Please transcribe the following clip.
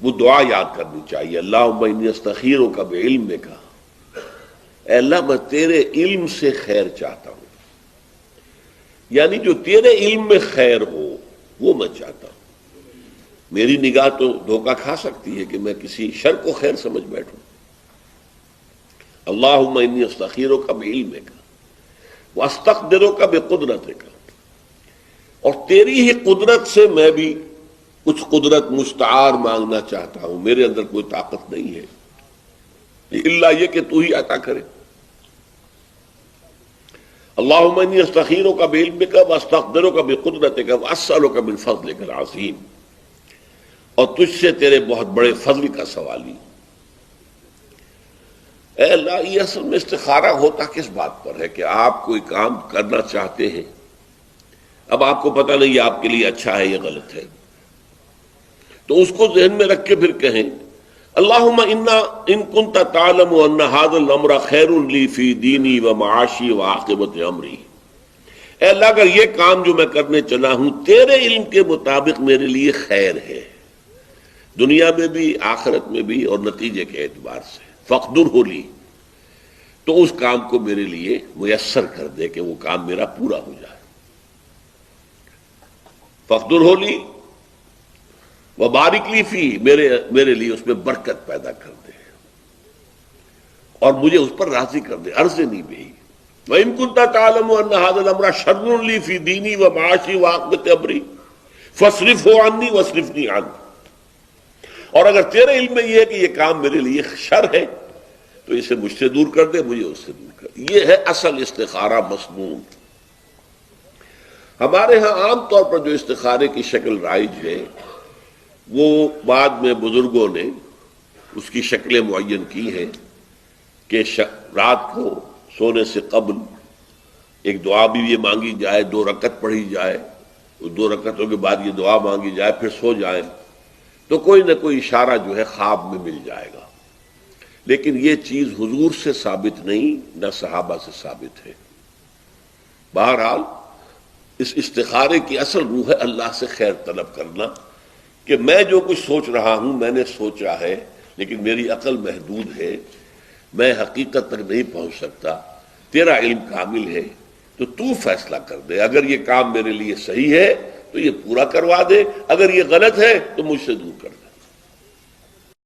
وہ دعا یاد کرنی چاہیے، اللہم انی استخیرک بعلمک، اے اللہ میں تیرے علم سے خیر چاہتا ہوں، یعنی جو تیرے علم میں خیر ہو وہ میں چاہتا ہوں۔ میری نگاہ تو دھوکہ کھا سکتی ہے کہ میں کسی شر کو خیر سمجھ بیٹھوں۔ اللہم انی استخیرک بعلمک واستقدرک بقدرتک، اور تیری ہی قدرت سے میں بھی کچھ قدرت مستعار مانگنا چاہتا ہوں، میرے اندر کوئی طاقت نہیں ہے الا یہ کہ تو ہی عطا کرے۔ اللہم انی استخیرک بعلمک واستقدرک بقدرتک واسألک من فضلک العظیم، اور تجھ سے تیرے بہت بڑے فضل کا سوالی۔ اے اللہ، یہ اصل میں استخارہ ہوتا کس بات پر ہے کہ آپ کوئی کام کرنا چاہتے ہیں، اب آپ کو پتہ نہیں یہ آپ کے لیے اچھا ہے یا غلط ہے، تو اس کو ذہن میں رکھ کے پھر کہیں اللہم ان کنت تعلم ان ھذا الامر خیر لی فی دینی و معاشی و عاقبت امری، اے اللہ اگر یہ کام جو میں کرنے چلا ہوں تیرے علم کے مطابق میرے لیے خیر ہے، دنیا میں بھی آخرت میں بھی اور نتیجے کے اعتبار سے، فاقدرہ لی، تو اس کام کو میرے لیے میسر کر دے کہ وہ کام میرا پورا ہو جائے۔ فاقدرہ لی وبارک لی فی، میرے لیے اس میں برکت پیدا کر دے اور مجھے اس پر راضی کر دے، ارضنی بہ۔ وَإِن كُنتَ تَعْلَمُ أَنَّ هَذَا الْأَمْرَ شَرٌّ لِّي فِي دِينِي وَمَعَاشِي وَعَاقِبَةِ أَمْرِي فَاصْرِفْهُ عَنِّي وَاصْرِفْنِي عَنْهُ، اور اگر تیرے علم میں یہ ہے کہ یہ کام میرے لیے شر ہے تو اسے مجھ سے دور کر دے، مجھے اس سے دور کر دے۔ یہ ہے اصل استخارہ مسنون۔ ہمارے ہاں عام طور پر جو استخارے کی شکل رائج ہے وہ بعد میں بزرگوں نے اس کی شکلیں معین کی ہیں کہ رات کو سونے سے قبل ایک دعا بھی یہ مانگی جائے، 2 رکعت پڑھی جائے، 2 رکعتوں کے بعد یہ دعا مانگی جائے، پھر سو جائیں تو کوئی نہ کوئی اشارہ جو ہے خواب میں مل جائے گا، لیکن یہ چیز حضور سے ثابت نہیں، نہ صحابہ سے ثابت ہے۔ بہرحال اس استخارے کی اصل روح ہے اللہ سے خیر طلب کرنا، کہ میں جو کچھ سوچ رہا ہوں میں نے سوچا ہے لیکن میری عقل محدود ہے، میں حقیقت تک نہیں پہنچ سکتا، تیرا علم کامل ہے تو تو فیصلہ کر دے، اگر یہ کام میرے لیے صحیح ہے تو یہ پورا کروا دے، اگر یہ غلط ہے تو مجھ سے دور کر دے۔